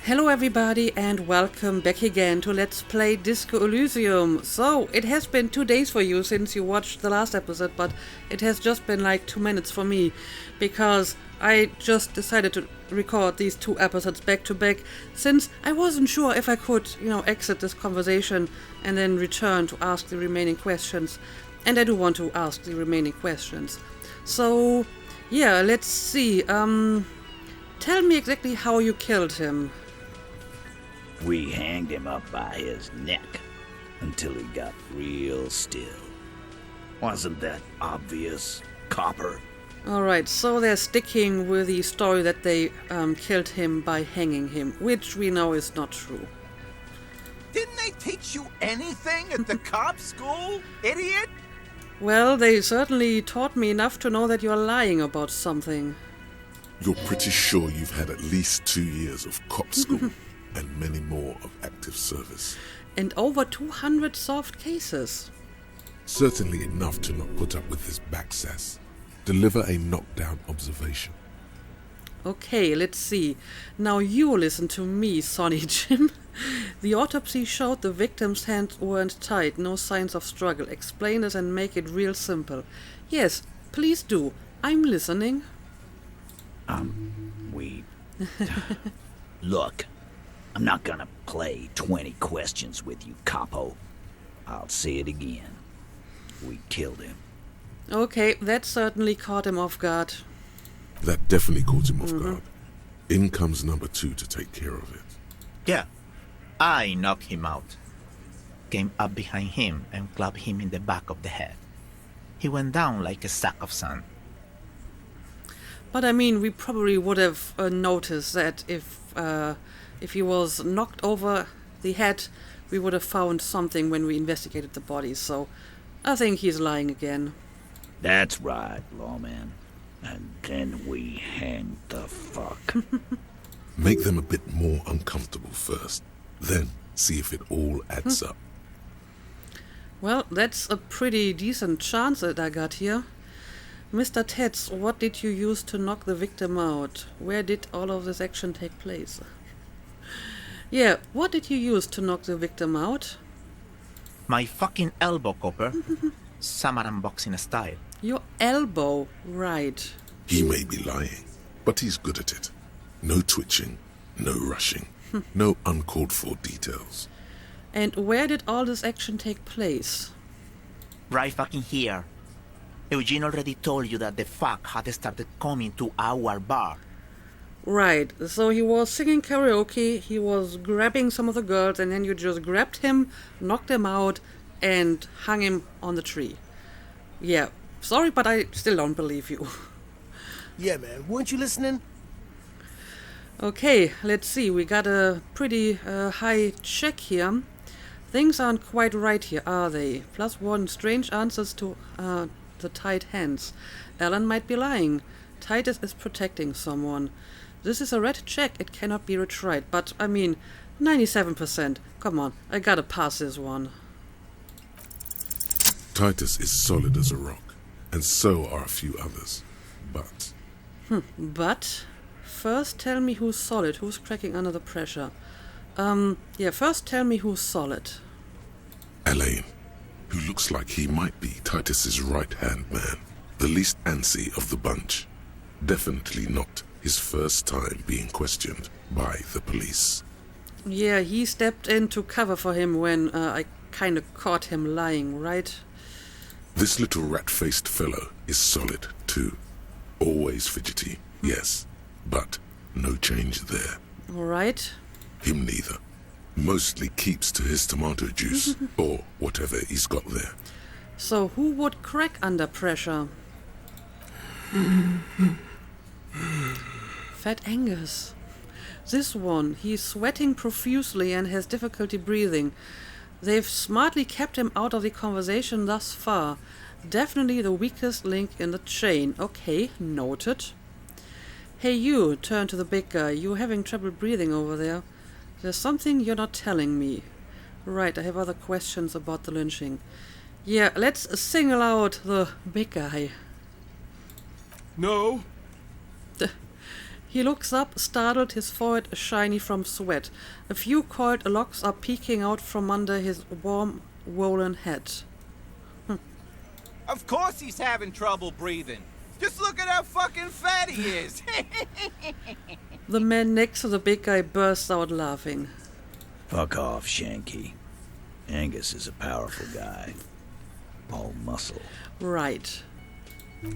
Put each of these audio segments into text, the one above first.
Hello everybody and welcome back again to Let's Play Disco Elysium. So, it has been 2 days for you since you watched the last episode, but it has just been like 2 minutes for me, because I just decided to record these 2 episodes back to back, since I wasn't sure if I could, exit this conversation and then return to ask the remaining questions. And I do want to ask the remaining questions. So, yeah, let's see. Tell me exactly how you killed him. We hanged him up by his neck until he got real still. Wasn't that obvious, Copper? Alright, so they're sticking with the story that they killed him by hanging him, which we know is not true. Didn't they teach you anything at the cop school, idiot? Well, they certainly taught me enough to know that you're lying about something. You're pretty sure you've had at least 2 years of cop school and many more of active service. And over 200 solved cases. Certainly enough to not put up with this backsass. Deliver a knockdown observation. Okay, let's see. Now you listen to me, Sonny Jim. The autopsy showed the victim's hands weren't tied, no signs of struggle. Explain this and make it real simple. Yes, please do. I'm listening. Look, I'm not gonna play 20 questions with you, Capo. I'll say it again. We killed him. Okay, that certainly caught him off guard. That definitely caught him off guard. In comes number 2 to take care of it. Yeah, I knocked him out. Came up behind him and clubbed him in the back of the head. He went down like a sack of sand. But I mean, we probably would have noticed that if he was knocked over the head, we would have found something when we investigated the body. So I think he's lying again. That's right, lawman. And then we hanged the fuck. Make them a bit more uncomfortable first. Then see if it all adds up. Well, that's a pretty decent chance that I got here. Mr. Tets, what did you use to knock the victim out? Where did all of this action take place? Yeah, what did you use to knock the victim out? My fucking elbow, Copper. Samaran boxing style. Your elbow, right. He may be lying, but he's good at it. No twitching, no rushing, no uncalled for details. And where did all this action take place? Right fucking here. Eugene already told you that the fuck had started coming to our bar. Right, so he was singing karaoke, he was grabbing some of the girls, and then you just grabbed him, knocked him out, and hung him on the tree. Yeah, sorry, but I still don't believe you. Yeah, man, weren't you listening? Okay, let's see, we got a pretty high check here. Things aren't quite right here, are they? +1 strange answers to the tied hands. Alan might be lying. Titus is protecting someone. This is a red check, it cannot be retried. But, I mean, 97%. Come on, I gotta pass this one. Titus is solid as a rock, and so are a few others. But... But, first tell me who's solid, who's cracking under the pressure. First tell me who's solid. Elaine, who looks like he might be Titus's right-hand man, the least antsy of the bunch. Definitely not his first time being questioned by the police. Yeah, he stepped in to cover for him when I kinda caught him lying, right? This little rat-faced fellow is solid, too. Always fidgety, yes, but no change there. Alright. Him neither. Mostly keeps to his tomato juice, or whatever he's got there. So who would crack under pressure? Fat Angus. This one, he's sweating profusely and has difficulty breathing. They've smartly kept him out of the conversation thus far. Definitely the weakest link in the chain. Okay, noted. Hey you, turn to the big guy. You having trouble breathing over there? There's something you're not telling me. Right, I have other questions about the lynching. Yeah, let's single out the big guy. No. He looks up, startled, his forehead shiny from sweat. A few coiled locks are peeking out from under his warm, swollen head. Of course he's having trouble breathing. Just look at how fucking fat he is. The man next to the big guy bursts out laughing. Fuck off, Shanky. Angus is a powerful guy. All muscle. Right.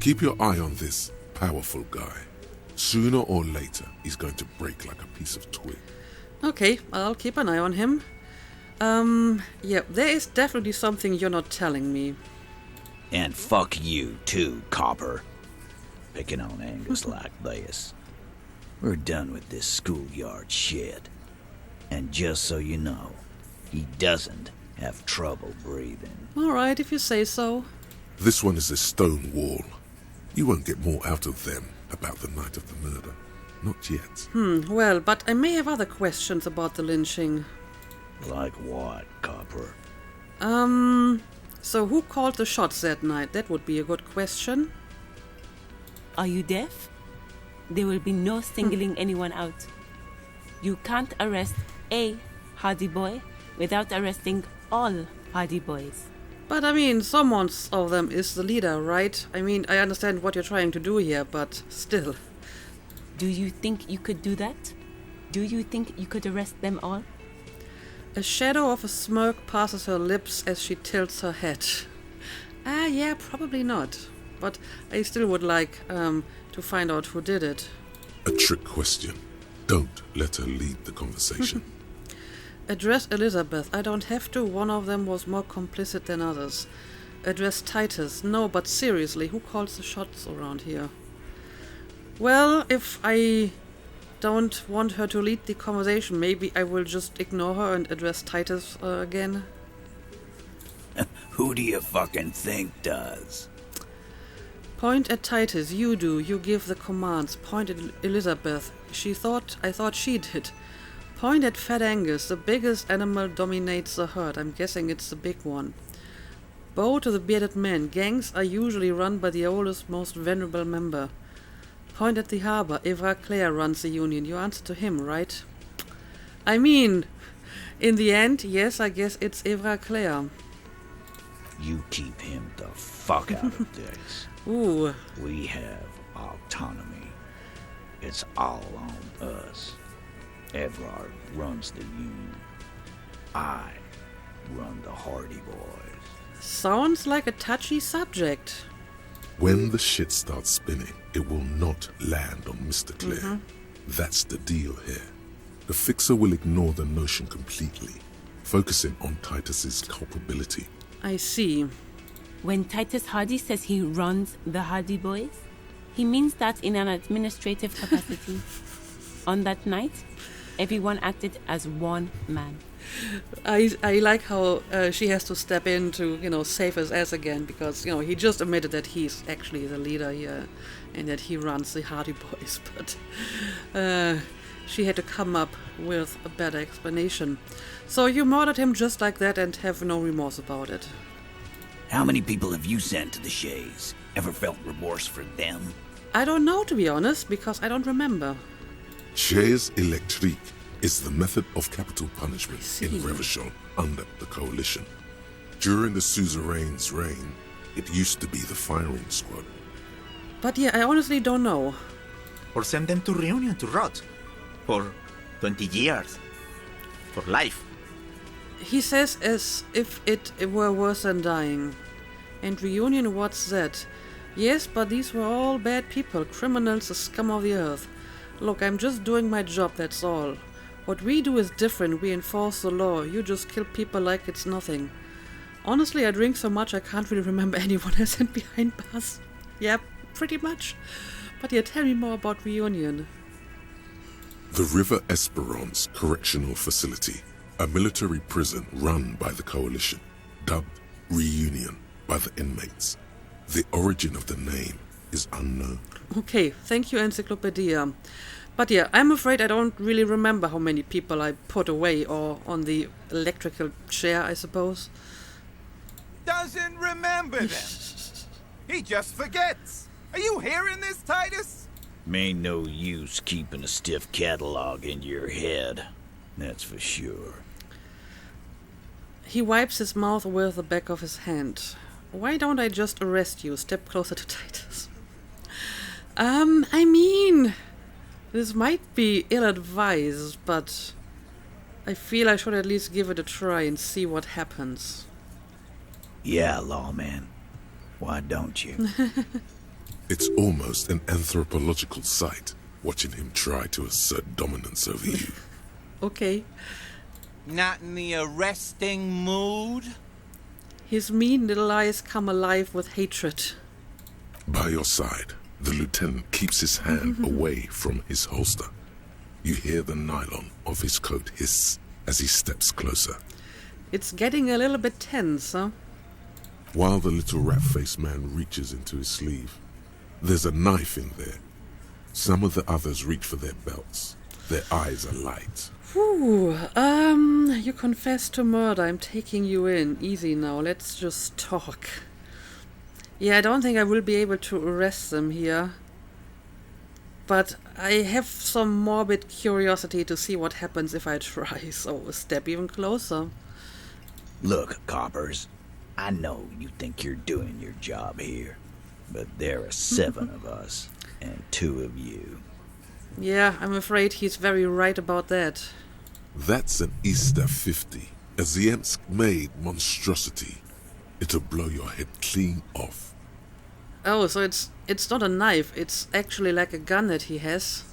Keep your eye on this powerful guy. Sooner or later, he's going to break like a piece of twig. Okay, I'll keep an eye on him. Yeah, there is definitely something you're not telling me. And fuck you too, Copper. Picking on Angus like this. We're done with this schoolyard shit. And just so you know, he doesn't have trouble breathing. Alright, if you say so. This one is a stone wall. You won't get more out of them about the night of the murder. Not yet. Well, but I may have other questions about the lynching. Like what, Copper? So who called the shots that night? That would be a good question. Are you deaf? There will be no singling anyone out. You can't arrest a Hardy Boy without arresting all Hardy Boys. But I mean, someone of them is the leader, right? I mean, I understand what you're trying to do here, but still. Do you think you could do that? Do you think you could arrest them all? A shadow of a smirk passes her lips as she tilts her head. Yeah, probably not. But I still would like to find out who did it. A trick question. Don't let her lead the conversation. Address Elizabeth. I don't have to. One of them was more complicit than others. Address Titus. No, but seriously, who calls the shots around here? Well, if I don't want her to lead the conversation, maybe I will just ignore her and address Titus again. Who do you fucking think does? Point at Titus. You do. You give the commands. Point at Elizabeth. I thought she did. Point at Fat Angus. The biggest animal dominates the herd. I'm guessing it's the big one. Bow to the bearded man. Gangs are usually run by the oldest, most venerable member. Point at the harbor. Evra Clare runs the union. You answer to him, right? I mean, in the end, yes, I guess it's Evra Clare. You keep him the fuck out of this. Ooh. We have autonomy. It's all on us. Evrard runs the union. I run the Hardy Boys. Sounds like a touchy subject. When the shit starts spinning, it will not land on Mr. Clare. That's the deal here. The Fixer will ignore the notion completely, focusing on Titus's culpability. I see. When Titus Hardy says he runs the Hardy Boys, he means that in an administrative capacity. On that night, everyone acted as one man. I like how she has to step in to, save his ass again, because, he just admitted that he's actually the leader here and that he runs the Hardy Boys, but she had to come up with a better explanation. So you murdered him just like that and have no remorse about it. How many people have you sent to the Shays? Ever felt remorse for them? I don't know, to be honest, because I don't remember. Chaise électrique is the method of capital punishment in Revachol under the Coalition. During the suzerain's reign, it used to be the firing squad. But yeah, I honestly don't know. Or send them to Reunion to rot. For 20 years. For life. He says as if it were worse than dying. And Reunion, what's that? Yes, but these were all bad people, criminals, the scum of the earth. Look, I'm just doing my job, that's all. What we do is different, we enforce the law, you just kill people like it's nothing. Honestly, I drink so much I can't really remember anyone I sent behind bars. Yeah, pretty much. But yeah, tell me more about Reunion. The River Esperance Correctional Facility, a military prison run by the Coalition, dubbed Reunion by the inmates. The origin of the name is unknown. Okay, thank you, Encyclopedia. But yeah, I'm afraid I don't really remember how many people I put away or on the electrical chair, I suppose. Doesn't remember them. He just forgets. Are you hearing this, Titus? Ain't no use keeping a stiff catalog in your head. That's for sure. He wipes his mouth with the back of his hand. Why don't I just arrest you? Step closer to Titus. I mean, this might be ill-advised, but I feel I should at least give it a try and see what happens. Yeah, lawman. Why don't you? It's almost an anthropological sight, watching him try to assert dominance over you. Okay. Not in the arresting mood? His mean little eyes come alive with hatred. By your side, the lieutenant keeps his hand away from his holster. You hear the nylon of his coat hiss as he steps closer. It's getting a little bit tense, huh? While the little rat-faced man reaches into his sleeve, there's a knife in there. Some of the others reach for their belts. Their eyes are light. Whew, you confess to murder. I'm taking you in. Easy now, let's just talk. Yeah, I don't think I will be able to arrest them here. But I have some morbid curiosity to see what happens if I try, so a step even closer. Look, coppers, I know you think you're doing your job here, but there are 7 of us, and 2 of you. Yeah, I'm afraid he's very right about that. That's an Easter 50, a Ziemsk-made monstrosity. It'll blow your head clean off. Oh, so it's not a knife, it's actually like a gun that he has.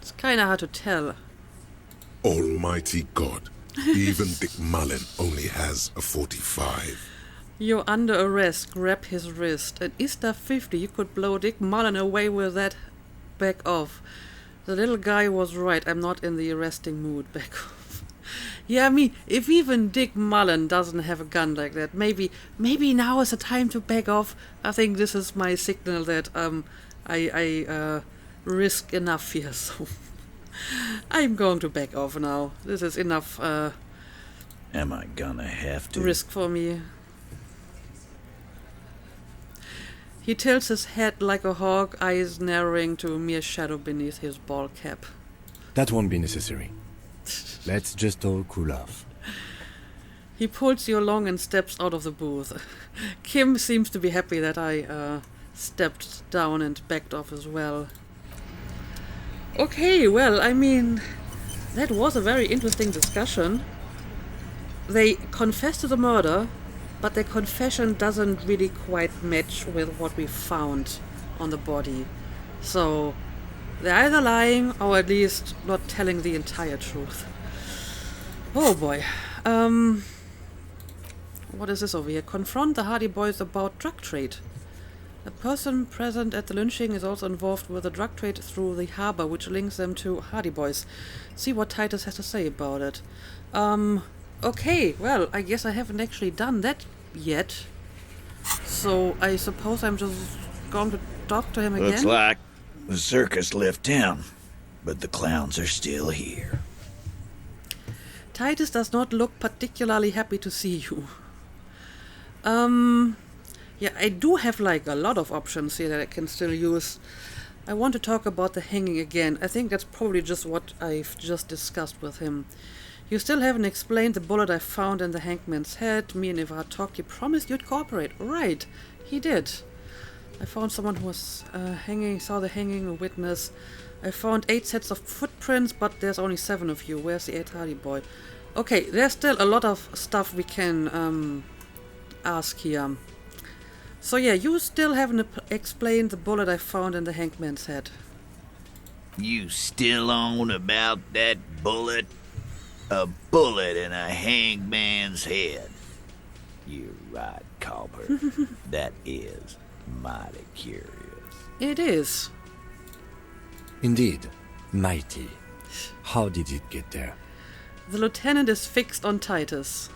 It's kinda hard to tell. Almighty God, even Dick Mullen only has a 45. You're under arrest, grab his wrist. An Easter 50, you could blow Dick Mullen away with that. Back off. The little guy was right, I'm not in the arresting mood. Back off. Yeah, I mean, if even Dick Mullen doesn't have a gun like that, maybe now is the time to back off. I think this is my signal that I risk enough here, so I'm going to back off now. This is enough Am I gonna have to? risk for me. He tilts his head like a hawk, eyes narrowing to a mere shadow beneath his bald cap. That won't be necessary. Let's just all cool off. He pulls you along and steps out of the booth. Kim seems to be happy that I stepped down and backed off as well. Okay, well, I mean, that was a very interesting discussion. They confess to the murder, but their confession doesn't really quite match with what we found on the body. So, they're either lying or at least not telling the entire truth. Oh boy. What is this over here? Confront the Hardy Boys about drug trade. A person present at the lynching is also involved with the drug trade through the harbor, which links them to Hardy Boys. See what Titus has to say about it. Okay, well, I guess I haven't actually done that yet. So I suppose I'm just going to talk to him again? Looks like the circus left town, but the clowns are still here. Titus does not look particularly happy to see you. Yeah, I do have like a lot of options here that I can still use. I want to talk about the hanging again. I think that's probably just what I've just discussed with him. You still haven't explained the bullet I found in the hangman's head. Me and Ivara talked. You promised you'd cooperate. Right, he did. I found someone who was hanging, saw the hanging, a witness. I found 8 sets of footprints, but there's only 7 of you. Where's the 8th Hardy boy? Okay, there's still a lot of stuff we can ask here. So yeah, you still haven't explained the bullet I found in the hangman's head. You still on about that bullet? A bullet in a hangman's head. You're right, Copper. That is mighty curious. It is. Indeed. Mighty. How did it get there? The lieutenant is fixed on Titus.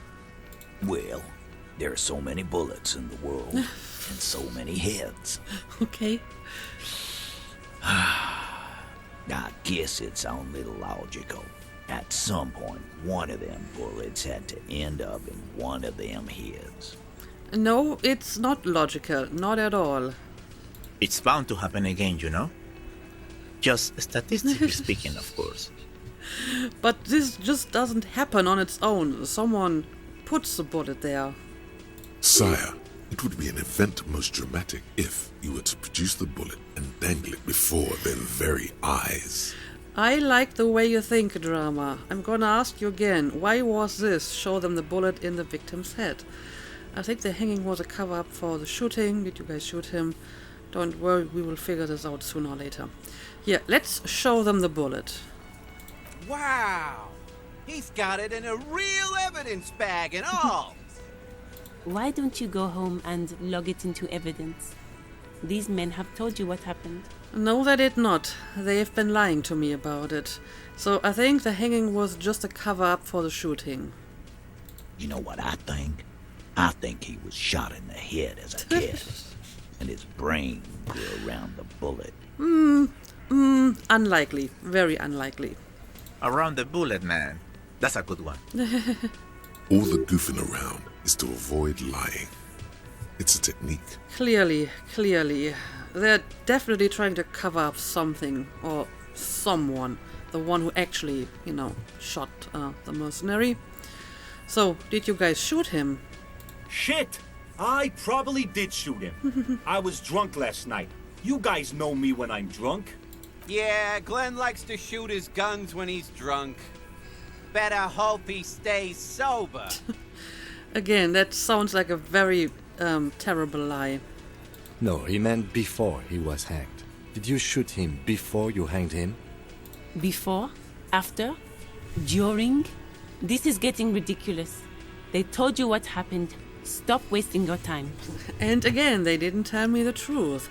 Well, there are so many bullets in the world, and so many heads. Okay. I guess it's only logical. At some point, one of them bullets had to end up in one of them heads. No, it's not logical. Not at all. It's bound to happen again, you know? Just statistically speaking, of course. But this just doesn't happen on its own. Someone puts the bullet there. Sire, it would be an event most dramatic if you were to produce the bullet and dangle it before their very eyes. I like the way you think, drama. I'm gonna ask you again, why was this? Show them the bullet in the victim's head. I think the hanging was a cover-up for the shooting. Did you guys shoot him? Don't worry, we will figure this out sooner or later. Yeah, let's show them the bullet. Wow! He's got it in a real evidence bag and all! Why don't you go home and log it into evidence? These men have told you what happened. No, they did not. They have been lying to me about it. So I think the hanging was just a cover-up for the shooting. You know what I think? I think he was shot in the head as a kid, and his brain grew around the bullet. Unlikely. Very unlikely. Around the bullet, man. That's a good one. All the goofing around is to avoid lying. It's a technique. Clearly. They're definitely trying to cover up something or someone. The one who actually, shot the mercenary. So, did you guys shoot him? Shit! I probably did shoot him. I was drunk last night. You guys know me when I'm drunk. Yeah, Glenn likes to shoot his guns when he's drunk. Better hope he stays sober. Again, that sounds like a very terrible lie. No, he meant before he was hanged. Did you shoot him before you hanged him? Before? After? During? This is getting ridiculous. They told you what happened. Stop wasting your time. And again, they didn't tell me the truth.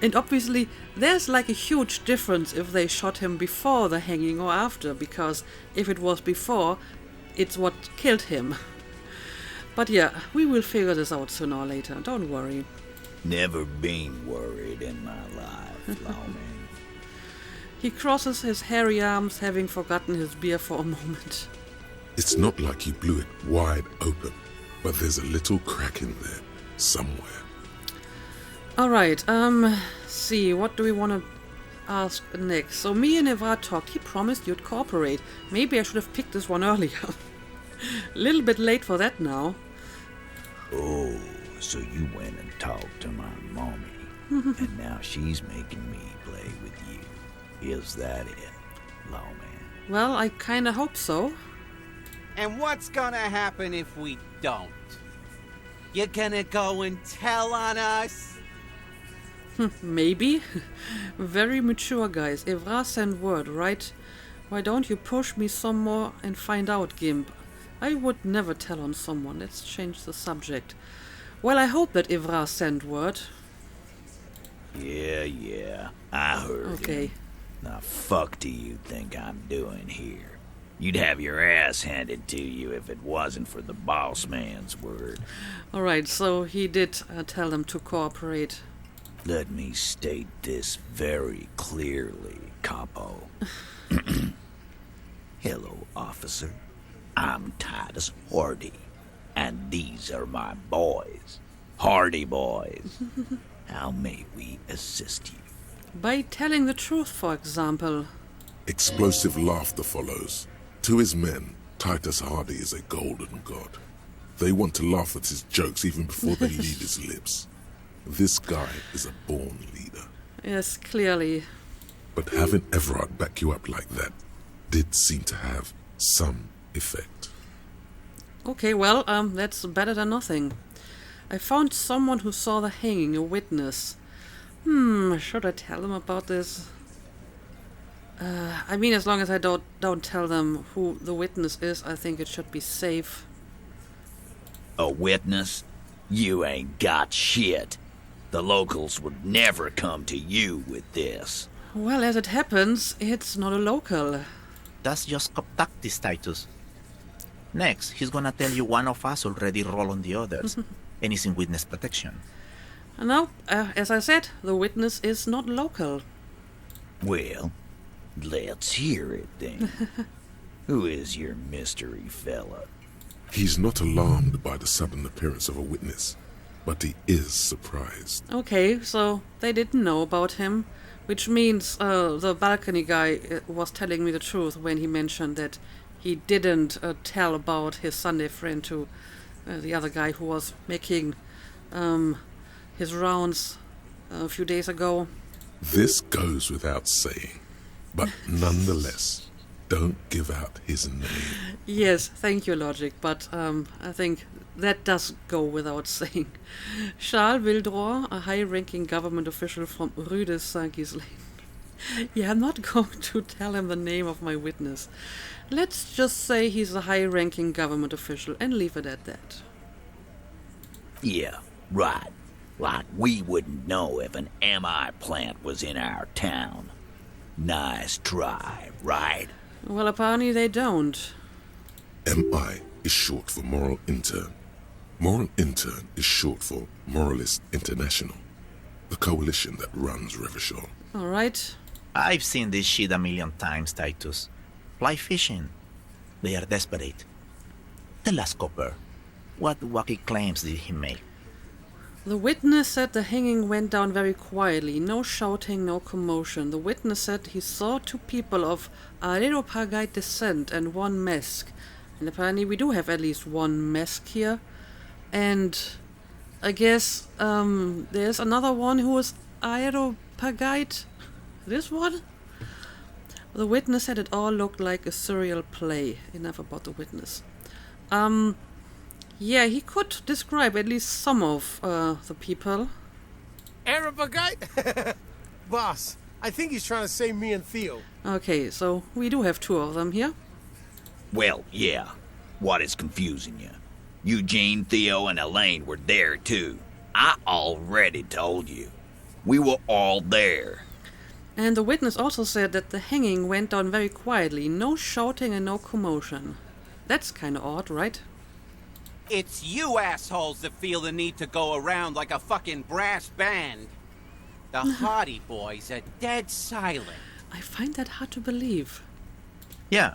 And obviously, there's like a huge difference if they shot him before the hanging or after, because if it was before, it's what killed him. But yeah, we will figure this out sooner or later, don't worry. Never been worried in my life, lawman. He crosses his hairy arms, having forgotten his beer for a moment. It's not like you blew it wide open, but there's a little crack in there, somewhere. Alright, see, what do we want to ask next? So me and Evra talked. He promised you'd cooperate. Maybe I should have picked this one earlier. A little bit late for that now. Oh, so you went and talked to my mommy, and now she's making me play with you. Is that it, lawman? Well, I kinda hope so. And what's gonna happen if we don't? You gonna go and tell on us? Maybe. Very mature, guys. Evra sent word, right? Why don't you push me some more and find out, Gimp? I would never tell on someone. Let's change the subject. Well, I hope that Evra sent word. Yeah, I heard Okay. him. The fuck do you think I'm doing here? You'd have your ass handed to you if it wasn't for the boss man's word. Alright, so he did tell them to cooperate. Let me state this very clearly, capo. Hello, officer. I'm Titus Hardy, and these are my boys. Hardy boys. How may we assist you? By telling the truth, for example. Explosive laughter follows. To his men, Titus Hardy is a golden god. They want to laugh at his jokes even before they leave his lips. This guy is a born leader. Yes, clearly. But having Everard back you up like that did seem to have some effect. Okay, well, that's better than nothing. I found someone who saw the hanging, a witness. Should I tell them about this? I mean, as long as I don't tell them who the witness is, I think it should be safe. A witness? You ain't got shit. The locals would never come to you with this. Well, as it happens, it's not a local. That's just cop tactics, Titus. Next, he's gonna tell you one of us already roll on the others, and he's in witness protection. No, as I said, the witness is not local. Well, let's hear it then. Who is your mystery fella? He's not alarmed by the sudden appearance of a witness, but he is surprised. Okay, so they didn't know about him. Which means the balcony guy was telling me the truth when he mentioned that he didn't tell about his Sunday friend to the other guy who was making his rounds a few days ago. This goes without saying, but nonetheless, don't give out his name. Yes, thank you, Logic, but I think that does go without saying. Charles Wildroy, a high-ranking government official from Rue de Saint-Ghislain. Yeah, I'm not going to tell him the name of my witness. Let's just say he's a high-ranking government official and leave it at that. Yeah, right. Like we wouldn't know if an MI plant was in our town. Nice try, right? Well, apparently they don't. MI is short for Moral Intern. Moral Intern is short for Moralist International, the coalition that runs Revachol. All right. I've seen this shit a million times, Titus. Fly fishing. They are desperate. Tell us, Copper, what wacky claims did he make? The witness said the hanging went down very quietly. No shouting, no commotion. The witness said he saw two people of Areopagite descent and one mask. And apparently we do have at least one mask here. And I guess there's another one who is Areopagite. This one? The witness said it all looked like a surreal play. Enough about the witness. Yeah, he could describe at least some of the people. Arabagite? Boss, I think he's trying to say me and Theo. Okay, so we do have two of them here. Well, yeah. What is confusing you? Eugene, Theo, and Elaine were there too. I already told you. We were all there. And the witness also said that the hanging went down very quietly. No shouting and no commotion. That's kind of odd, right? It's you assholes that feel the need to go around like a fucking brass band. The Hardy Boys are dead silent. I find that hard to believe. Yeah,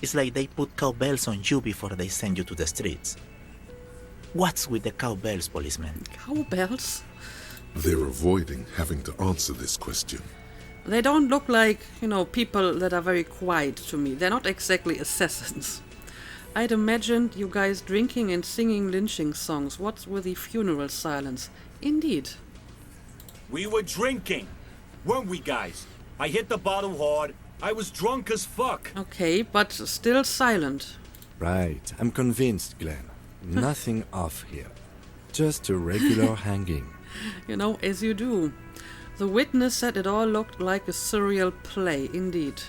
it's like they put cowbells on you before they send you to the streets. What's with the cowbells, policeman? Cowbells? They're avoiding having to answer this question. They don't look like, people that are very quiet to me. They're not exactly assassins. I'd imagined you guys drinking and singing lynching songs. What's with the funeral silence? Indeed. We were drinking, weren't we, guys? I hit the bottle hard. I was drunk as fuck. Okay, but still silent. Right, I'm convinced, Glenn. Nothing off here. Just a regular hanging. As you do. The witness said it all looked like a surreal play, indeed.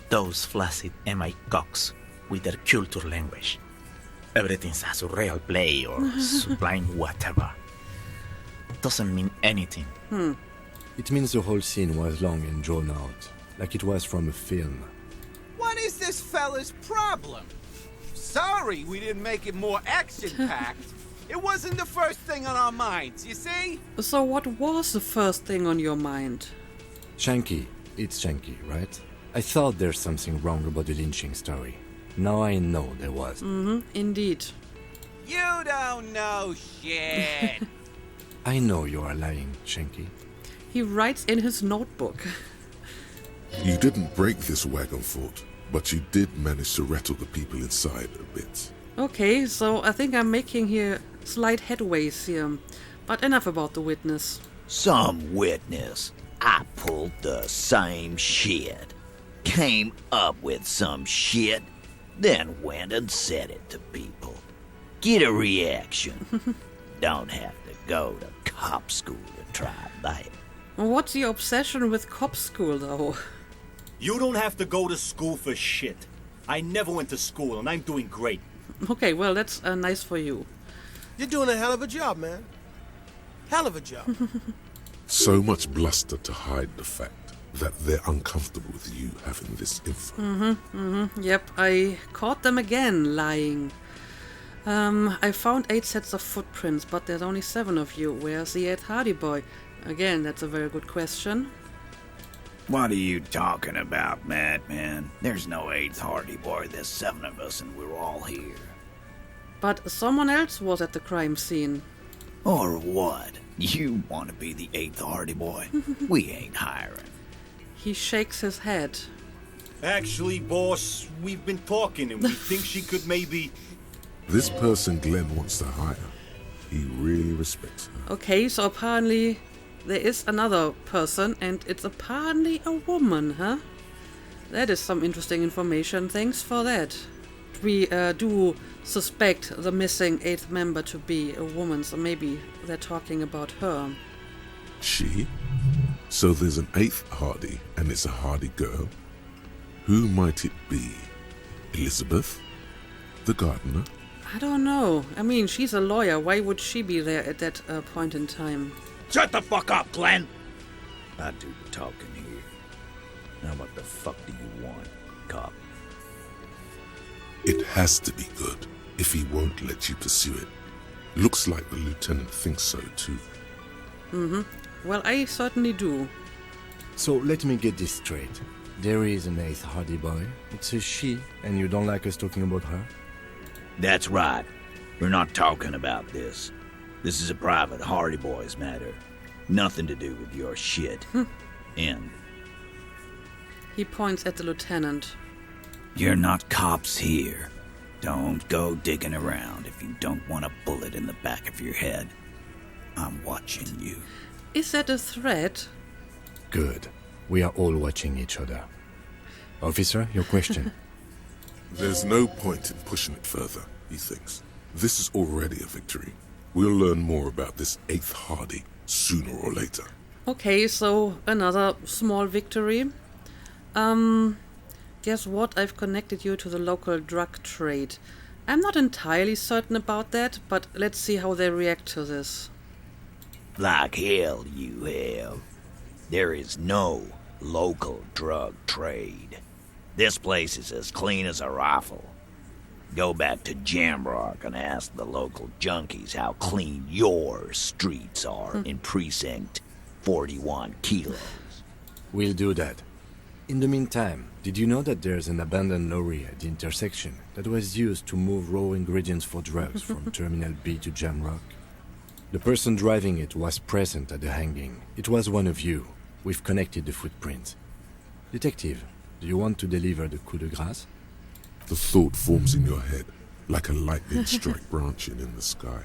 Those flaccid MI cocks with their culture language. Everything's a surreal play or sublime whatever. Doesn't mean anything. It means the whole scene was long and drawn out, like it was from a film. What is this fella's problem? Sorry we didn't make it more action-packed. It wasn't the first thing on our minds, you see? So what was the first thing on your mind? Shanky. It's Shanky, right? I thought there's something wrong about the lynching story. Now I know there was. Indeed. You don't know shit. I know you are lying, Shanky. He writes in his notebook. You didn't break this wagon fort, but you did manage to rattle the people inside a bit. Okay, so I think I'm making here slight headways here. But enough about the witness. Some witness. I pulled the same shit. Came up with some shit, then went and said it to people. Get a reaction. Don't have to go to cop school to try that. What's your obsession with cop school, though? You don't have to go to school for shit. I never went to school, and I'm doing great. Okay, well, that's nice for you. You're doing a hell of a job, man. Hell of a job. So much bluster to hide the fact that they're uncomfortable with you having this info. Yep, I caught them again lying. I found 8 sets of footprints, but there's only 7 of you. Where's the 8th Hardy boy? Again, that's a very good question. What are you talking about, madman? There's no 8th Hardy boy. There's 7 of us and we're all here. But someone else was at the crime scene. Or what? You want to be the 8th Hardy Boy? We ain't hiring. He shakes his head. Actually, boss, we've been talking and we think she could maybe... This person Glenn wants to hire, he really respects her. Okay, so apparently there is another person, and it's apparently a woman, huh? That is some interesting information. Thanks for that. We do suspect the missing 8th member to be a woman, so maybe they're talking about her. She? So there's an 8th Hardy, and it's a Hardy girl? Who might it be? Elizabeth? The gardener? I don't know. I mean, she's a lawyer. Why would she be there at that point in time? Shut the fuck up, Glenn! I do the talking here. Now what the fuck do you want, cop? It has to be good, if he won't let you pursue it. Looks like the lieutenant thinks so too. Well, I certainly do. So let me get this straight. There is an 8th Hardy Boy. It's a she, and you don't like us talking about her? That's right. We're not talking about this. This is a private Hardy Boys matter. Nothing to do with your shit. End. He points at the lieutenant. You're not cops here. Don't go digging around if you don't want a bullet in the back of your head. I'm watching you. Is that a threat? Good. We are all watching each other. Officer, your question. There's no point in pushing it further, he thinks. This is already a victory. We'll learn more about this 8th Hardy sooner or later. Okay, so another small victory. Guess what? I've connected you to the local drug trade. I'm not entirely certain about that, but let's see how they react to this. Like hell you have. There is no local drug trade. This place is as clean as a rifle. Go back to Jamrock and ask the local junkies how clean your streets are in Precinct 41 Kilos. We'll do that. In the meantime, did you know that there's an abandoned lorry at the intersection that was used to move raw ingredients for drugs from Terminal B to Jamrock? The person driving it was present at the hanging. It was one of you. We've connected the footprints. Detective, do you want to deliver the coup de grâce? The thought forms in your head, like a lightning strike branching in the sky.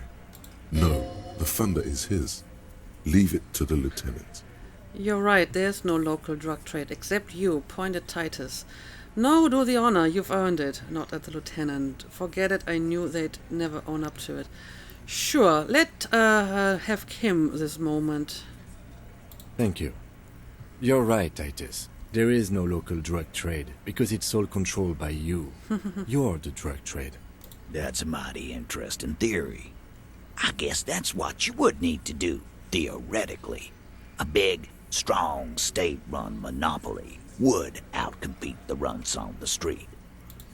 No, the thunder is his. Leave it to the lieutenant. You're right, there's no local drug trade, except you, point at Titus. No, do the honor, you've earned it. Not at the lieutenant. Forget it, I knew they'd never own up to it. Sure, let have Kim this moment. Thank you. You're right, Titus. There is no local drug trade, because it's all controlled by you. You're the drug trade. That's a mighty interesting theory. I guess that's what you would need to do, theoretically. A big, strong, state-run monopoly would outcompete the runts on the street.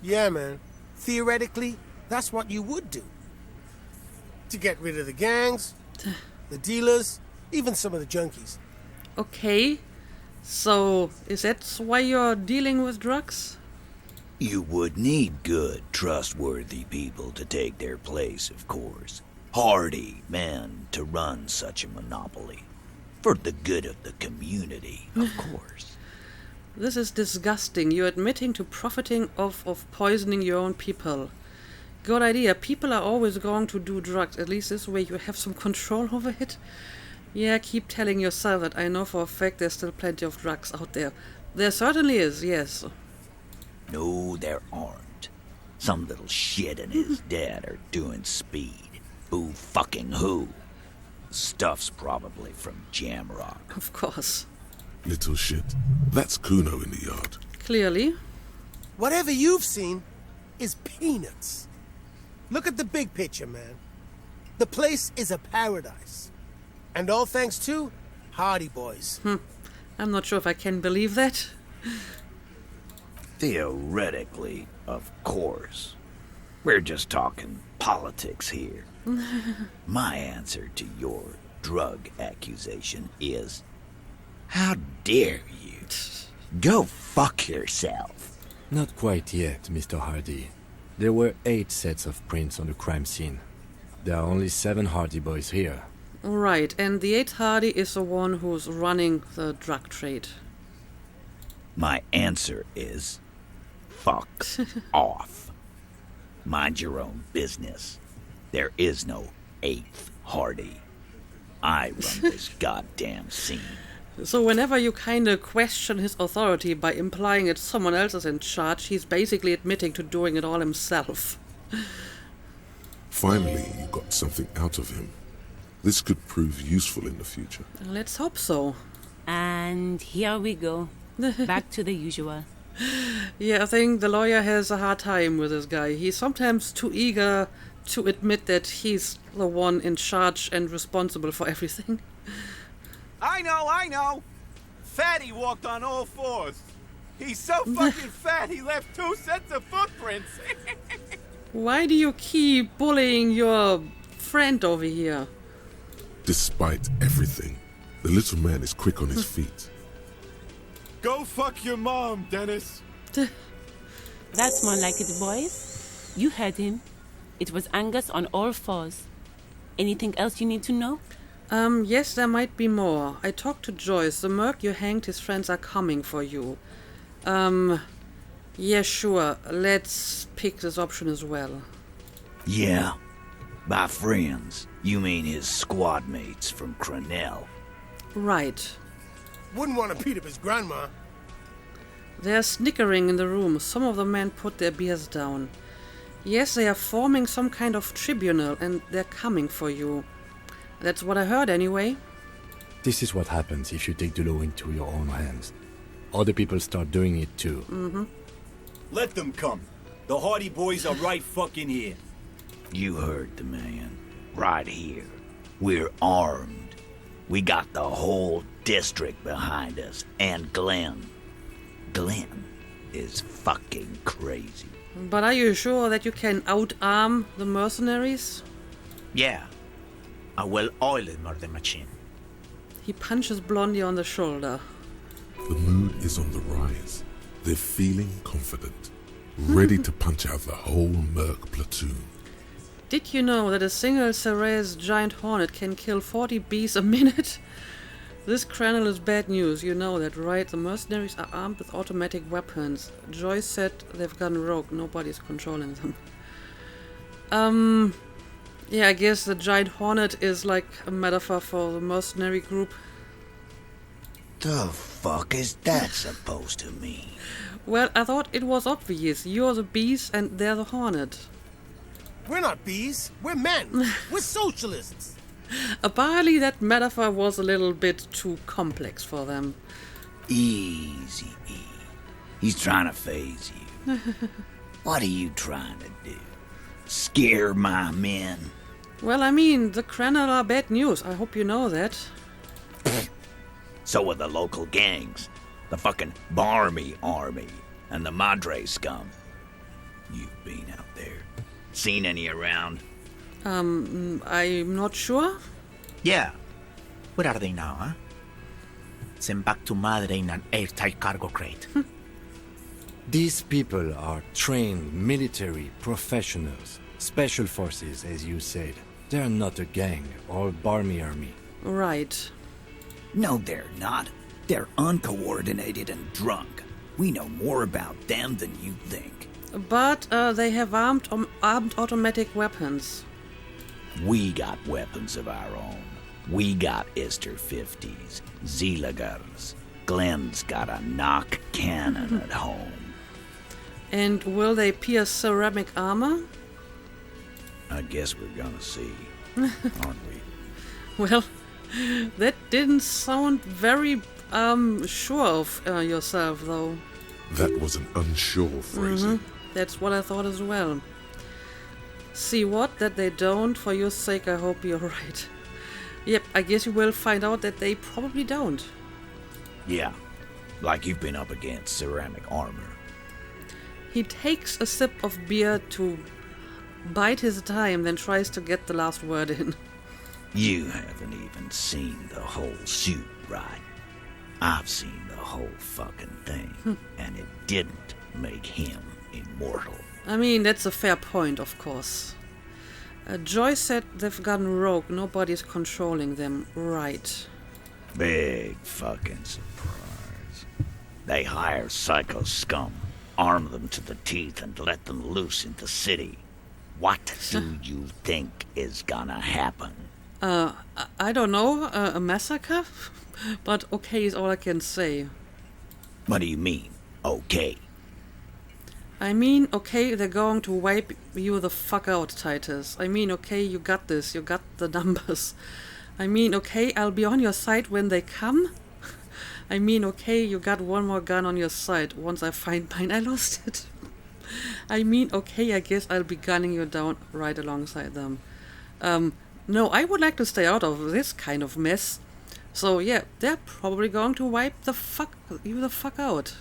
Yeah, man. Theoretically, that's what you would do. To get rid of the gangs, the dealers, even some of the junkies. Okay, so is that why you're dealing with drugs? You would need good, trustworthy people to take their place, of course. Hardy men to run such a monopoly. For the good of the community, of course. This is disgusting. You're admitting to profiting off of poisoning your own people. Good idea. People are always going to do drugs. At least this way you have some control over it. Yeah, keep telling yourself that. I know for a fact there's still plenty of drugs out there. There certainly is, yes. No, there aren't. Some little shit and his dad are doing speed. Who fucking who? Stuff's probably from Jamrock. Of course. Little shit. That's Kuno in the yard. Clearly. Whatever you've seen is peanuts. Look at the big picture, man. The place is a paradise. And all thanks to Hardy Boys. I'm not sure if I can believe that. Theoretically, of course. We're just talking politics here. My answer to your drug accusation is, how dare you? Go fuck yourself. Not quite yet, Mr. Hardy. There were 8 sets of prints on the crime scene. There are only 7 Hardy Boys here. Right, and the 8th Hardy is the one who's running the drug trade. My answer is fuck off. Mind your own business. There is no 8th Hardy. I run this goddamn scene. So whenever you kind of question his authority by implying that someone else is in charge, he's basically admitting to doing it all himself. Finally, you got something out of him. This could prove useful in the future. Let's hope so. And here we go. Back to the usual. Yeah, I think the lawyer has a hard time with this guy. He's sometimes too eager to admit that he's the one in charge and responsible for everything. I know! Fatty walked on all fours. He's so fucking fat he left 2 sets of footprints. Why do you keep bullying your friend over here? Despite everything, the little man is quick on his feet. Go fuck your mom, Dennis. That's more like it, boys. You heard him. It was Angus on all fours. Anything else you need to know? Yes, there might be more. I talked to Joyce. The merc you hanged, his friends are coming for you. Yeah, sure. Let's pick this option as well. Yeah? By friends, you mean his squad mates from Crenell? Right. Wouldn't want to beat up his grandma. They're snickering in the room. Some of the men put their beers down. Yes, they are forming some kind of tribunal, and they're coming for you. That's what I heard, anyway. This is what happens if you take the law into your own hands. Other people start doing it too. Mm-hmm. Let them come. The Hardy Boys are right fucking here. You heard the man. Right here. We're armed. We got the whole district behind us. And Glenn. Glenn is fucking crazy. But are you sure that you can outarm the mercenaries? Yeah. A well-oiled murder machine. He punches Blondie on the shoulder. The mood is on the rise. They're feeling confident, ready to punch out the whole merc platoon. Did you know that a single Ceres giant hornet can kill 40 bees a minute? This Crenell is bad news, you know that, right? The mercenaries are armed with automatic weapons. Joyce said they've gone rogue, nobody's controlling them. Yeah, I guess the giant hornet is like a metaphor for the mercenary group. The fuck is that supposed to mean? Well, I thought it was obvious. You're the bees and they're the hornet. We're not bees. We're men. We're socialists. Apparently that metaphor was a little bit too complex for them. Easy, E. He's trying to phase you. What are you trying to do? Scare my men? Well, I mean, the Crenell are bad news. I hope you know that. So are the local gangs. The fucking Barmy Army and the Madre scum. You've been out there. Seen any around? I'm not sure. Yeah. Where are they now, huh? Sent back to Madre in an airtight cargo crate. These people are trained military professionals. Special forces, as you said. They're not a gang or Barmy army. Right. No, they're not. They're uncoordinated and drunk. We know more about them than you think. But they have armed automatic weapons. We got weapons of our own. We got Ister 50s, Zeelagers. Glenn's got a knock cannon at home. And will they pierce ceramic armor? I guess we're gonna see, aren't we? Well, that didn't sound very sure of yourself, though. That was an unsure phrasing. That's what I thought as well. See what? That they don't? For your sake, I hope you're right. Yep, I guess you will find out that they probably don't. Yeah, like you've been up against ceramic armor. He takes a sip of beer to bide his time, then tries to get the last word in. You haven't even seen the whole suit, right? I've seen the whole fucking thing, and it didn't make him immortal. I mean, that's a fair point, of course. Joy said they've gone rogue. Nobody's controlling them. Right. Big fucking surprise. They hire psycho scum, arm them to the teeth, and let them loose in the city. What do you think is gonna happen? I don't know. A massacre? But okay is all I can say. What do you mean, okay? I mean, okay, they're going to wipe you the fuck out, Titus. I mean, okay, you got this. You got the numbers. I mean, okay, I'll be on your side when they come. I mean, okay, you got one more gun on your side. Once I find mine, I lost it. I mean, okay, I guess I'll be gunning you down right alongside them. No, I would like to stay out of this kind of mess. So, yeah, they're probably going to wipe you the fuck out.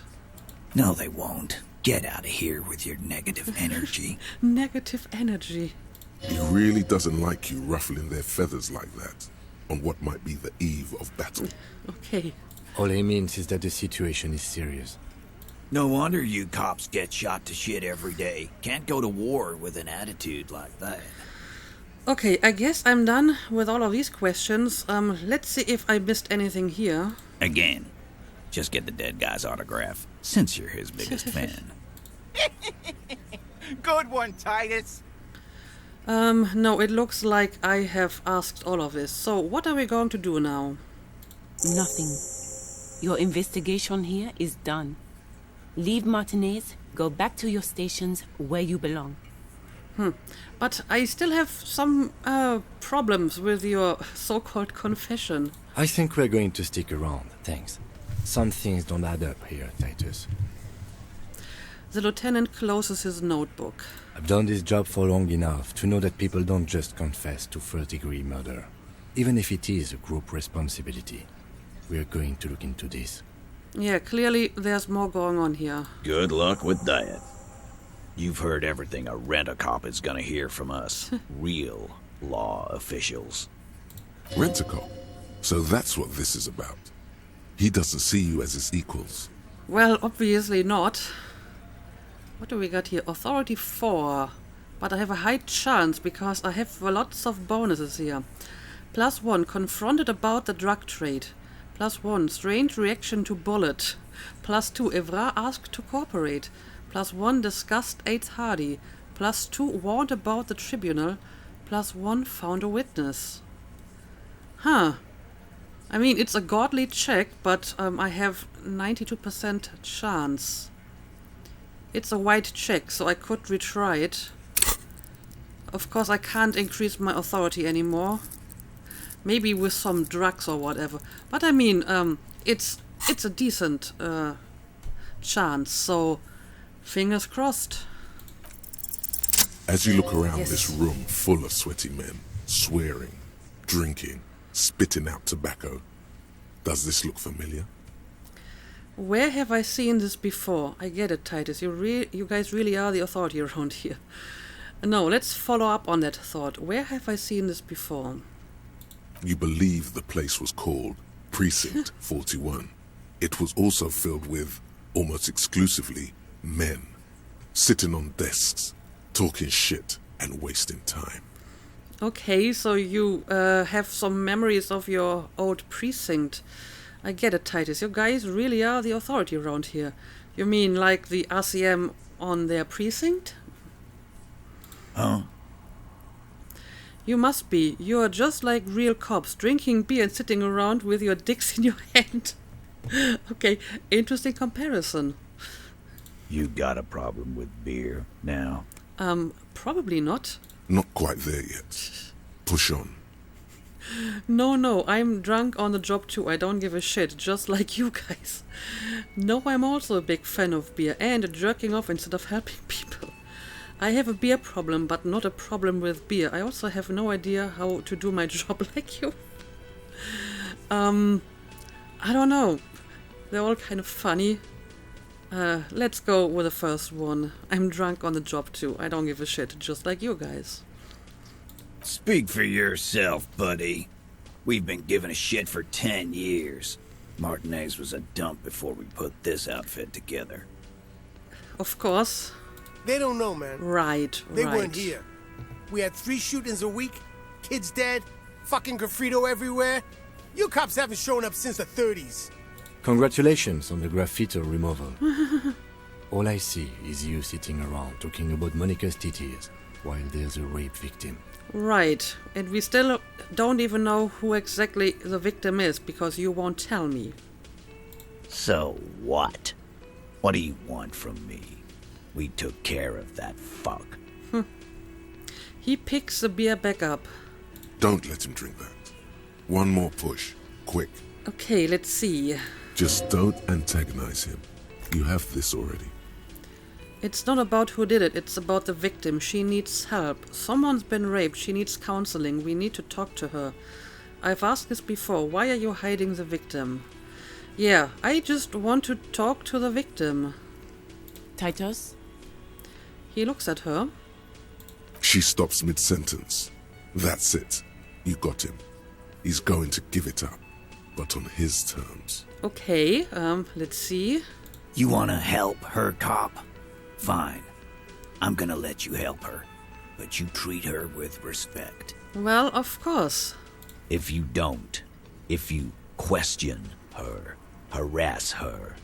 No, they won't. Get out of here with your negative energy. Negative energy. He really doesn't like you ruffling their feathers like that on what might be the eve of battle. Okay. All he means is that the situation is serious. No wonder you cops get shot to shit every day. Can't go to war with an attitude like that. Okay, I guess I'm done with all of these questions. Let's see if I missed anything here. Again, just get the dead guy's autograph, since you're his biggest fan. Good one, Titus. No, it looks like I have asked all of this. So, what are we going to do now? Nothing. Your investigation here is done. Leave Martinez, go back to your stations where you belong. But I still have some problems with your so-called confession. I think we're going to stick around, thanks. Some things don't add up here, Titus. The lieutenant closes his notebook. I've done this job for long enough to know that people don't just confess to first-degree murder. Even if it is a group responsibility. We're going to look into this. Yeah, clearly there's more going on here. Good luck with that. You've heard everything a rent-a-cop is gonna hear from us. Real law officials. Rent-a-cop? So that's what this is about. He doesn't see you as his equals. Well, obviously not. What do we got here? Authority 4. But I have a high chance because I have lots of bonuses here. +1, confronted about the drug trade. +1, strange reaction to bullet. +2, Evra asked to cooperate. +1, discussed AIDS Hardy. +2, warned about the tribunal. +1, found a witness. Huh. I mean, it's a godly check, but I have 92% chance. It's a white check, so I could retry it. Of course, I can't increase my authority anymore. Maybe with some drugs or whatever. But I mean, it's a decent chance, so fingers crossed. As you look around Yes. this room full of sweaty men, swearing, drinking, spitting out tobacco, does this look familiar? Where have I seen this before? I get it, Titus. You guys really are the authority around here. No, let's follow up on that thought. Where have I seen this before? You believe the place was called Precinct 41. It was also filled with, almost exclusively, men. Sitting on desks, talking shit and wasting time. Okay, so you have some memories of your old precinct. I get it, Titus. You guys really are the authority around here. You mean like the RCM on their precinct? Huh? You must be. You are just like real cops, drinking beer and sitting around with your dicks in your hand. Okay, interesting comparison. You got a problem with beer now? Probably not. Not quite there yet. Push on. No, I'm drunk on the job too. I don't give a shit, just like you guys. No, I'm also a big fan of beer and jerking off instead of helping people. I have a beer problem, but not a problem with beer. I also have no idea how to do my job like you. I don't know. They're all kind of funny. Let's go with the first one. I'm drunk on the job too. I don't give a shit, just like you guys. Speak for yourself, buddy. We've been giving a shit for 10 years. Martinez was a dump before we put this outfit together. Of course. They don't know, man. Right. They weren't here. We had 3 shootings a week, kids dead, fucking graffito everywhere. You cops haven't shown up since the 30s. Congratulations on the graffito removal. All I see is you sitting around talking about Monica's titties while there's a rape victim. Right, and we still don't even know who exactly the victim is because you won't tell me. So what? What do you want from me? We took care of that fuck. He picks the beer back up. Don't let him drink that. One more push. Quick. Okay, let's see. Just don't antagonize him. You have this already. It's not about who did it, it's about the victim. She needs help. Someone's been raped, she needs counseling. We need to talk to her. I've asked this before. Why are you hiding the victim? Yeah, I just want to talk to the victim. Titus? He looks at her. She stops mid-sentence. That's it. You got him. He's going to give it up, but on his terms. Okay, let's see. You wanna help her, cop? Fine. I'm gonna let you help her, but you treat her with respect. Well, of course. If you don't, if you question her, harass her,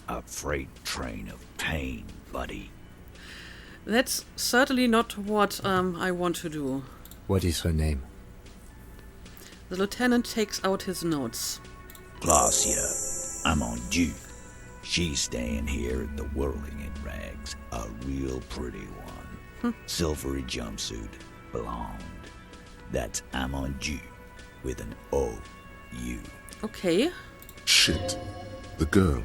a freight train of pain, buddy. That's certainly not what I want to do. What is her name? The lieutenant takes out his notes. Glacia, I'm on due. She's staying here at the Whirling in Rags, a real pretty one. Silvery jumpsuit, blonde. That's Amonju, with an O-U. Okay. Shit. The girl.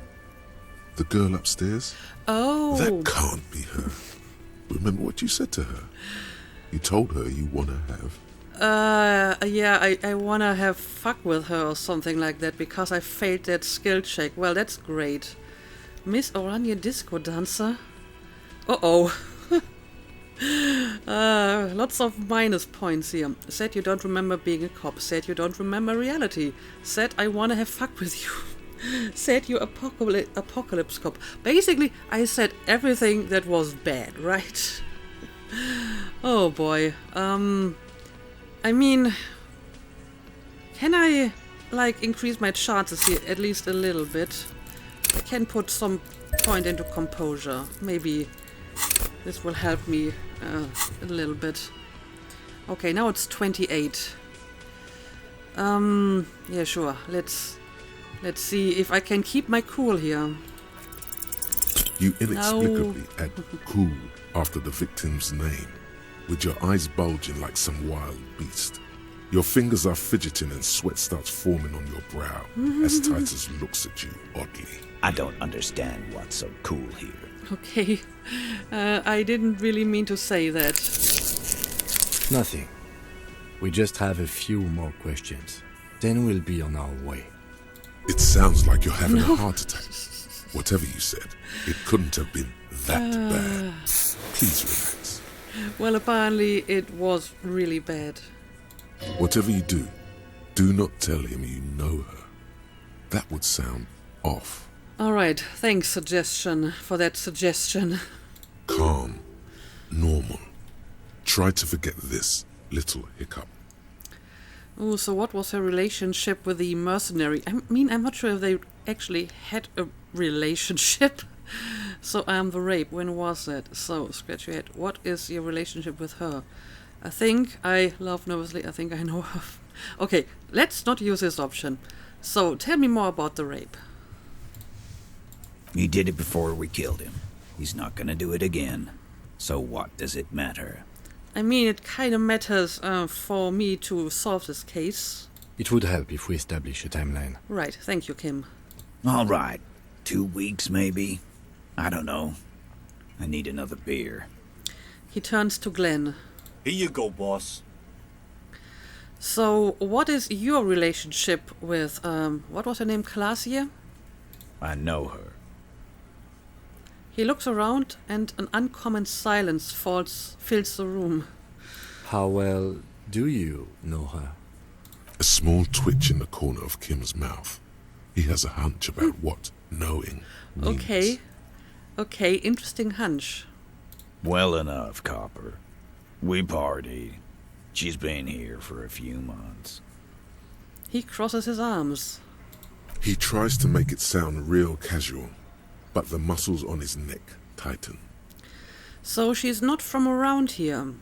The girl upstairs? Oh. That can't be her. Remember what you said to her? You told her you want to have... Yeah, I wanna have fuck with her or something like that because I failed that skill check. Well, that's great. Miss Oranje Disco Dancer? Uh-oh. Lots of minus points here. Said you don't remember being a cop. Said you don't remember reality. Said I wanna have fuck with you. Said you apocalypse cop. Basically, I said everything that was bad, right? Oh boy. I mean, can I, like, increase my chances here at least a little bit? I can put some point into composure. Maybe this will help me a little bit. Okay, now it's 28. Yeah, sure. Let's see if I can keep my cool here. You inexplicably add cool after the victim's name, with your eyes bulging like some wild beast. Your fingers are fidgeting and sweat starts forming on your brow as Titus looks at you oddly. I don't understand what's so cool here. Okay. I didn't really mean to say that. Nothing. We just have a few more questions. Then we'll be on our way. It sounds like you're having a heart attack. Whatever you said, it couldn't have been that bad. Please relax. Well, apparently it was really bad. Whatever you do, do not tell him you know her. That would sound off. Alright, thanks for that suggestion. Calm. Normal. Try to forget this little hiccup. Oh, so what was her relationship with the mercenary? I mean, I'm not sure if they actually had a relationship. So, the rape, when was that? So, scratch your head. What is your relationship with her? I laugh nervously, I think I know her. Okay, let's not use this option. So, tell me more about the rape. He did it before we killed him. He's not gonna do it again. So what does it matter? I mean, it kind of matters for me to solve this case. It would help if we establish a timeline. Right, thank you, Kim. All right. 2 weeks, maybe? I don't know. I need another beer. He turns to Glenn. Here you go, boss. So, what is your relationship with, what was her name, Glacia? I know her. He looks around and an uncommon silence fills the room. How well do you know her? A small twitch in the corner of Kim's mouth. He has a hunch about what knowing means. Okay, interesting hunch. Well enough, Copper. We partied. She's been here for a few months. He crosses his arms. He tries to make it sound real casual, but the muscles on his neck tighten. So she's not from around here.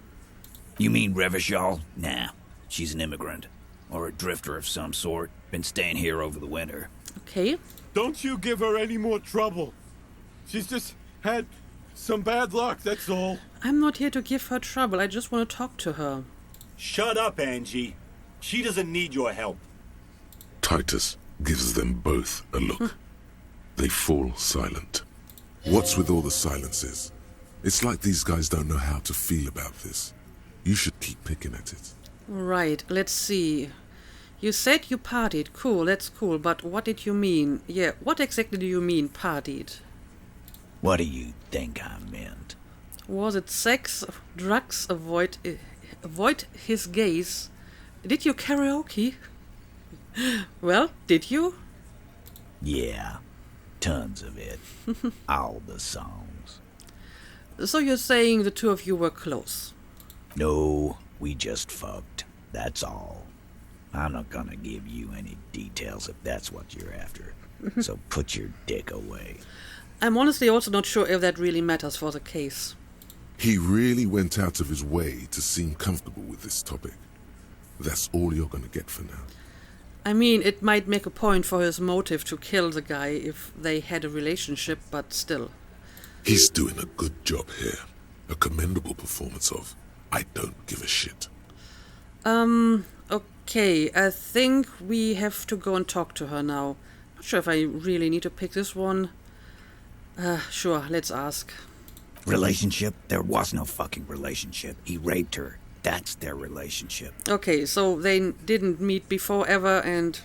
You mean Revachol? Nah, she's an immigrant. Or a drifter of some sort. Been staying here over the winter. Okay. Don't you give her any more trouble. She's just had some bad luck, that's all. I'm not here to give her trouble. I just want to talk to her. Shut up, Angie. She doesn't need your help. Titus gives them both a look. They fall silent. What's with all the silences? It's like these guys don't know how to feel about this. You should keep picking at it. Right, let's see. You said you partied. Cool, that's cool. But what did you mean? Yeah, what exactly do you mean, partied? What do you think I meant? Was it sex, drugs, avoid his gaze? Did you karaoke? Well, did you? Yeah, tons of it. All the songs. So you're saying the two of you were close? No, we just fucked. That's all. I'm not gonna give you any details if that's what you're after. So put your dick away. I'm honestly also not sure if that really matters for the case. He really went out of his way to seem comfortable with this topic. That's all you're gonna get for now. I mean, it might make a point for his motive to kill the guy if they had a relationship, but still. He's doing a good job here. A commendable performance of I don't give a shit. Okay, I think we have to go and talk to her now. Not sure if I really need to pick this one. Sure, let's ask. Relationship? There was no fucking relationship. He raped her. That's their relationship. Okay, so they didn't meet before ever, and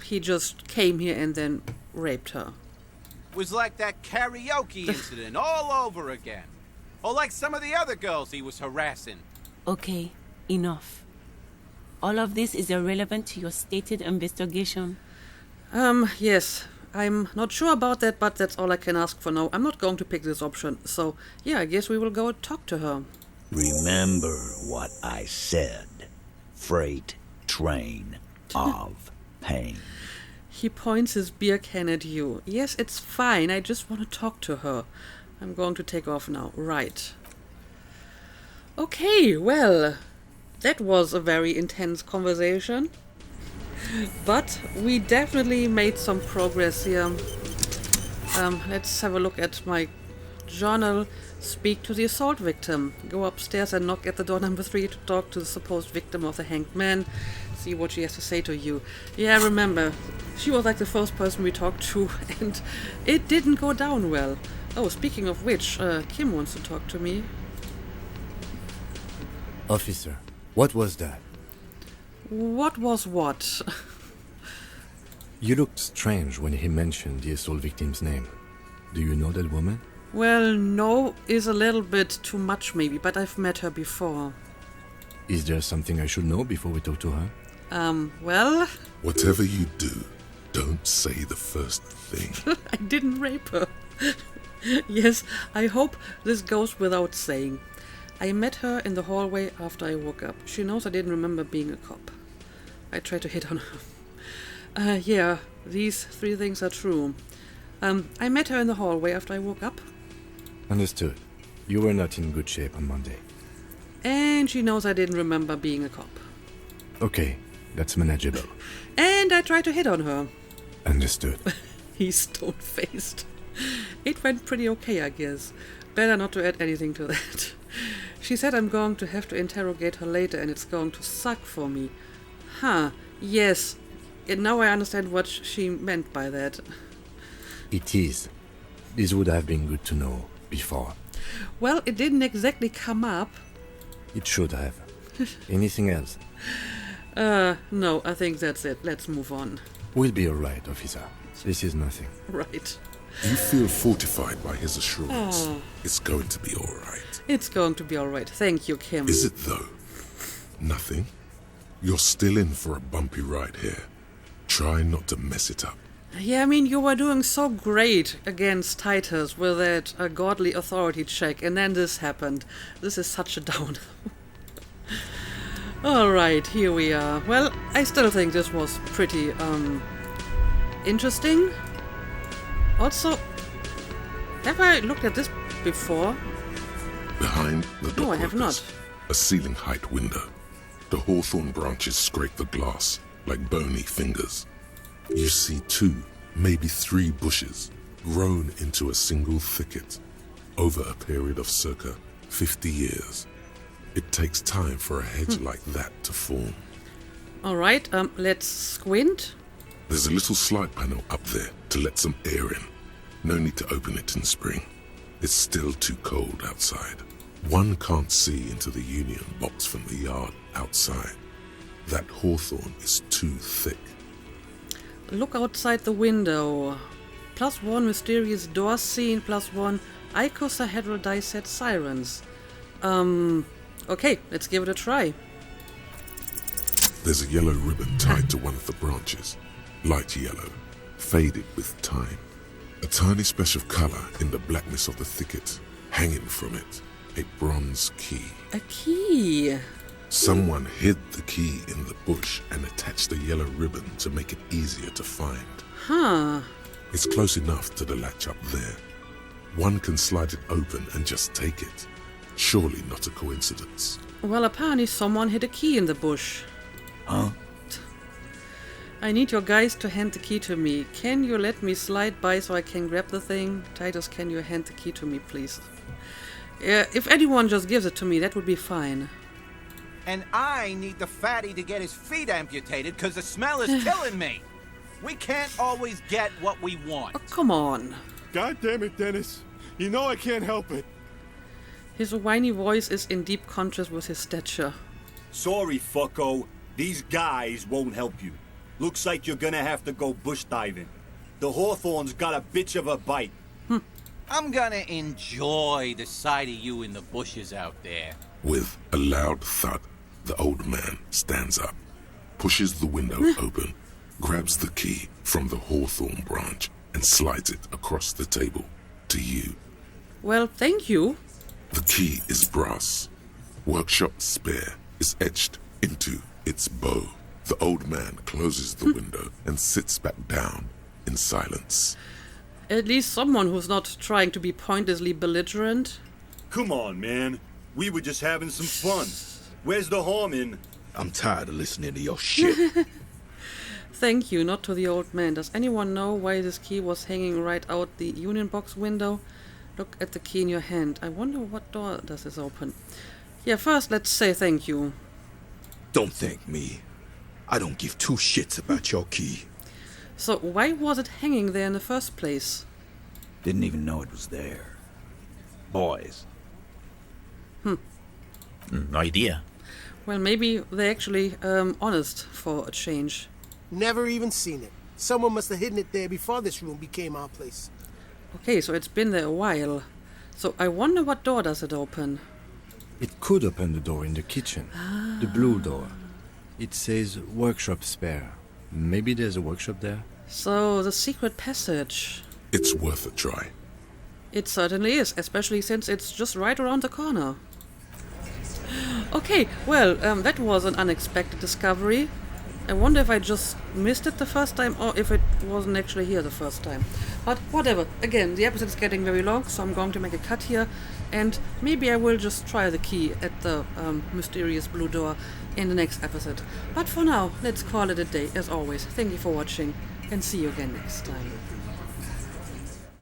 he just came here and then raped her. Was like that karaoke incident all over again. Or like some of the other girls he was harassing. Okay, enough. All of this is irrelevant to your stated investigation. Yes. I'm not sure about that, but that's all I can ask for now. I'm not going to pick this option. So, yeah, I guess we will go and talk to her. Remember what I said. Freight train of pain. He points his beer can at you. Yes, it's fine. I just want to talk to her. I'm going to take off now. Right. Okay, well, that was a very intense conversation. But we definitely made some progress here. Let's have a look at my journal. Speak to the assault victim. Go upstairs and knock at the door number 3 to talk to the supposed victim of the hanged man. See what she has to say to you. Yeah, I remember. She was like the first person we talked to, and it didn't go down well. Oh, speaking of which, Kim wants to talk to me. Officer, what was that? What was what? You looked strange when he mentioned the assault victim's name. Do you know that woman? Well, no is a little bit too much maybe, but I've met her before. Is there something I should know before we talk to her? Well... Whatever you do, don't say the first thing. I didn't rape her. Yes, I hope this goes without saying. I met her in the hallway after I woke up. She knows I didn't remember being a cop. I tried to hit on her. Yeah, these 3 things are true. I met her in the hallway after I woke up. Understood. You were not in good shape on Monday. And she knows I didn't remember being a cop. Okay, that's manageable. And I tried to hit on her. Understood. He's stone-faced. It went pretty okay, I guess. Better not to add anything to that. She said I'm going to have to interrogate her later and it's going to suck for me. Huh, yes. And now I understand what she meant by that. It is. This would have been good to know before. Well, it didn't exactly come up. It should have. Anything else? No, I think that's it. Let's move on. We'll be alright, officer. This is nothing. Right. You feel fortified by his assurance. It's going to be alright. It's going to be alright. Thank you, Kim. Is it though? Nothing? You're still in for a bumpy ride here. Try not to mess it up. Yeah, I mean, you were doing so great against Titus with that godly authority check, and then this happened. This is such a downer. Alright, here we are. Well, I still think this was pretty, interesting. Also, have I looked at this before? Behind the dock No, I have not. a ceiling height window. The hawthorn branches scrape the glass like bony fingers. You see 2, maybe 3 bushes grown into a single thicket over a period of circa 50 years. It takes time for a hedge like that to form. Alright, let's squint. There's a little slide panel up there to let some air in. No need to open it in spring. It's still too cold outside. One can't see into the union box from the yard outside. That hawthorn is too thick. Look outside the window. +1 mysterious door scene, +1 icosahedral die set sirens. Okay, let's give it a try. There's a yellow ribbon tied to one of the branches. Light yellow, faded with time. A tiny splash of color in the blackness of the thicket. Hanging from it, a bronze key. A key. Someone hid the key in the bush and attached a yellow ribbon to make it easier to find. Huh. It's close enough to the latch up there. One can slide it open and just take it. Surely not a coincidence. Well, apparently someone hid a key in the bush. Huh? I need your guys to hand the key to me. Can you let me slide by so I can grab the thing? Titus, can you hand the key to me, please? If anyone just gives it to me, that would be fine. And I need the fatty to get his feet amputated because the smell is killing me. We can't always get what we want. Oh, come on. God damn it, Dennis. You know I can't help it. His whiny voice is in deep contrast with his stature. Sorry, fucko. These guys won't help you. Looks like you're gonna have to go bush diving. The hawthorn's got a bitch of a bite. I'm gonna enjoy the sight of you in the bushes out there. With a loud thud, the old man stands up, pushes the window open, grabs the key from the hawthorn branch, and slides it across the table to you. Well, thank you. The key is brass. Workshop spare is etched into its bow. The old man closes the window and sits back down in silence. At least someone who's not trying to be pointlessly belligerent. Come on, man. We were just having some fun. Where's the harm in? I'm tired of listening to your shit. Thank you, not to the old man. Does anyone know why this key was hanging right out the union box window? Look at the key in your hand. I wonder what door does this open. Yeah, first let's say thank you. Don't thank me. I don't give 2 shits about your key. So why was it hanging there in the first place? Didn't even know it was there. Boys. No idea. Well, maybe they're actually honest for a change. Never even seen it. Someone must have hidden it there before this room became our place. Okay, so it's been there a while. So I wonder what door does it open? It could open the door in the kitchen. The blue door. It says workshop spare. Maybe there's a workshop there? So the secret passage. It's worth a try. It certainly is, especially since it's just right around the corner. Okay, well, that was an unexpected discovery. I wonder if I just missed it the first time or if it wasn't actually here the first time. But whatever. Again, the episode is getting very long, so I'm going to make a cut here. And maybe I will just try the key at the mysterious blue door in the next episode. But for now, let's call it a day, as always. Thank you for watching, and see you again next time.